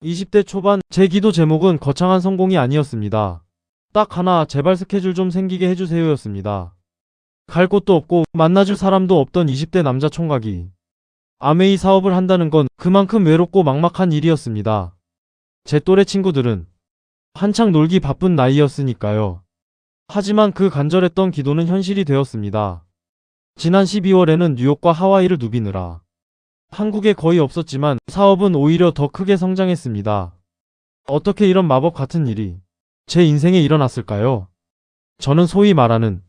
20대 초반 제 기도 제목은 거창한 성공이 아니었습니다. 딱 하나, 제발 스케줄 좀 생기게 해주세요였습니다. 갈 곳도 없고 만나줄 사람도 없던 20대 남자 총각이 아메이 사업을 한다는 건 그만큼 외롭고 막막한 일이었습니다. 제 또래 친구들은 한창 놀기 바쁜 나이였으니까요. 하지만 그 간절했던 기도는 현실이 되었습니다. 지난 12월에는 뉴욕과 하와이를 누비느라 한국에 거의 없었지만 사업은 오히려 더 크게 성장했습니다. 어떻게 이런 마법 같은 일이 제 인생에 일어났을까요? 저는 소위 말하는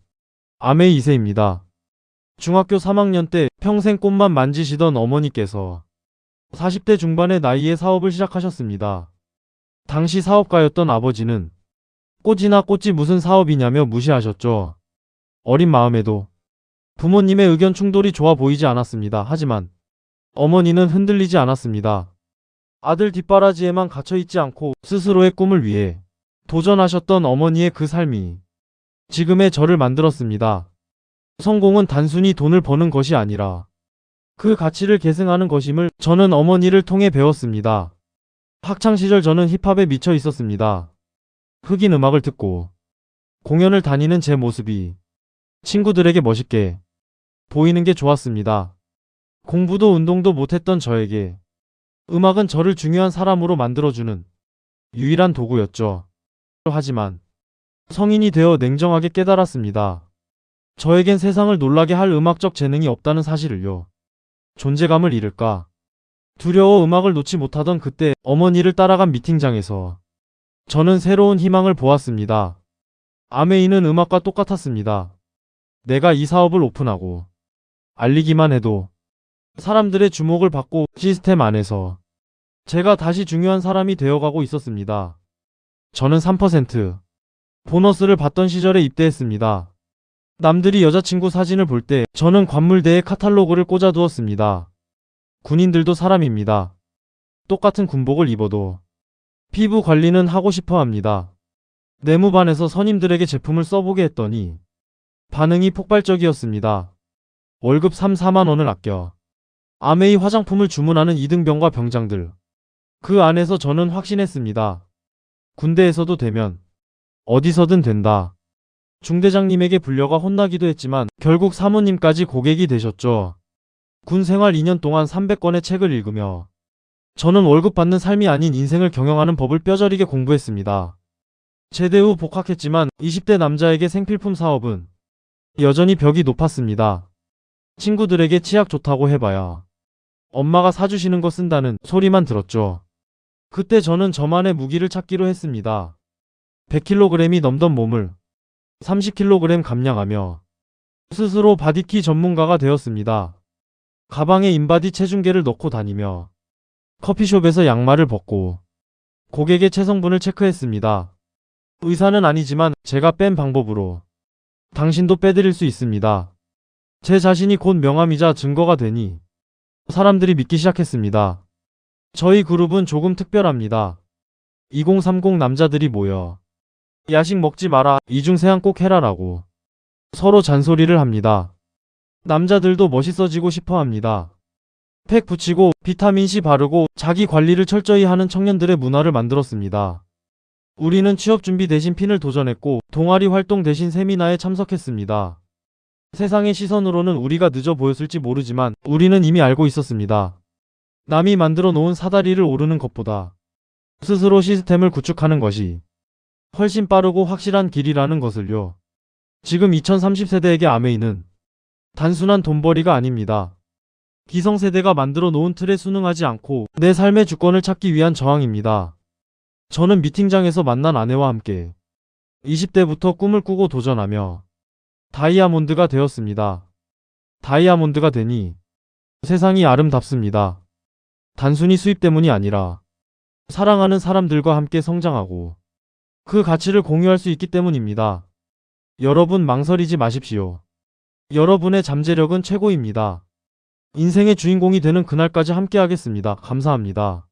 아메이 2세입니다. 중학교 3학년 때 평생 꽃만 만지시던 어머니께서 40대 중반의 나이에 사업을 시작하셨습니다. 당시 사업가였던 아버지는 꽃이나 꽃이 무슨 사업이냐며 무시하셨죠. 어린 마음에도 부모님의 의견 충돌이 좋아 보이지 않았습니다. 하지만 어머니는 흔들리지 않았습니다. 아들 뒷바라지에만 갇혀있지 않고 스스로의 꿈을 위해 도전하셨던 어머니의 그 삶이 지금의 저를 만들었습니다. 성공은 단순히 돈을 버는 것이 아니라 그 가치를 계승하는 것임을 저는 어머니를 통해 배웠습니다. 학창시절 저는 힙합에 미쳐 있었습니다. 흑인 음악을 듣고 공연을 다니는 제 모습이 친구들에게 멋있게 보이는 게 좋았습니다. 공부도 운동도 못했던 저에게 음악은 저를 중요한 사람으로 만들어주는 유일한 도구였죠. 하지만 성인이 되어 냉정하게 깨달았습니다. 저에겐 세상을 놀라게 할 음악적 재능이 없다는 사실을요. 존재감을 잃을까 두려워 음악을 놓지 못하던 그때 어머니를 따라간 미팅장에서 저는 새로운 희망을 보았습니다. 아메이는 음악과 똑같았습니다. 내가 이 사업을 오픈하고 알리기만 해도 사람들의 주목을 받고 시스템 안에서 제가 다시 중요한 사람이 되어가고 있었습니다. 저는 3% 보너스를 받던 시절에 입대했습니다. 남들이 여자친구 사진을 볼 때 저는 관물대에 카탈로그를 꽂아두었습니다. 군인들도 사람입니다. 똑같은 군복을 입어도 피부 관리는 하고 싶어 합니다. 내무반에서 선임들에게 제품을 써보게 했더니 반응이 폭발적이었습니다. 월급 3, 4만 원을 아껴 아메이 화장품을 주문하는 이등병과 병장들. 그 안에서 저는 확신했습니다. 군대에서도 되면 어디서든 된다. 중대장님에게 불려가 혼나기도 했지만 결국 사모님까지 고객이 되셨죠. 군 생활 2년 동안 300권의 책을 읽으며 저는 월급 받는 삶이 아닌 인생을 경영하는 법을 뼈저리게 공부했습니다. 제대 후 복학했지만 20대 남자에게 생필품 사업은 여전히 벽이 높았습니다. 친구들에게 치약 좋다고 해봐야 엄마가 사주시는 거 쓴다는 소리만 들었죠. 그때 저는 저만의 무기를 찾기로 했습니다. 100kg이 넘던 몸을 30kg 감량하며 스스로 바디키 전문가가 되었습니다. 가방에 인바디 체중계를 넣고 다니며 커피숍에서 양말을 벗고 고객의 체성분을 체크했습니다. 의사는 아니지만 제가 뺀 방법으로 당신도 빼드릴 수 있습니다. 제 자신이 곧 명함이자 증거가 되니 사람들이 믿기 시작했습니다. 저희 그룹은 조금 특별합니다. 2030 남자들이 모여 야식 먹지 마라, 이중세항 꼭 해라라고 서로 잔소리를 합니다. 남자들도 멋있어지고 싶어 합니다. 팩 붙이고 비타민C 바르고 자기 관리를 철저히 하는 청년들의 문화를 만들었습니다. 우리는 취업준비 대신 핀을 도전했고 동아리 활동 대신 세미나에 참석했습니다. 세상의 시선으로는 우리가 늦어 보였을지 모르지만 우리는 이미 알고 있었습니다. 남이 만들어 놓은 사다리를 오르는 것보다 스스로 시스템을 구축하는 것이 훨씬 빠르고 확실한 길이라는 것을요. 지금 2030세대에게 아메이는 단순한 돈벌이가 아닙니다. 기성세대가 만들어 놓은 틀에 순응하지 않고 내 삶의 주권을 찾기 위한 저항입니다. 저는 미팅장에서 만난 아내와 함께 20대부터 꿈을 꾸고 도전하며 다이아몬드가 되었습니다. 다이아몬드가 되니 세상이 아름답습니다. 단순히 수입 때문이 아니라 사랑하는 사람들과 함께 성장하고 그 가치를 공유할 수 있기 때문입니다. 여러분 망설이지 마십시오. 여러분의 잠재력은 최고입니다. 인생의 주인공이 되는 그날까지 함께 하겠습니다. 감사합니다.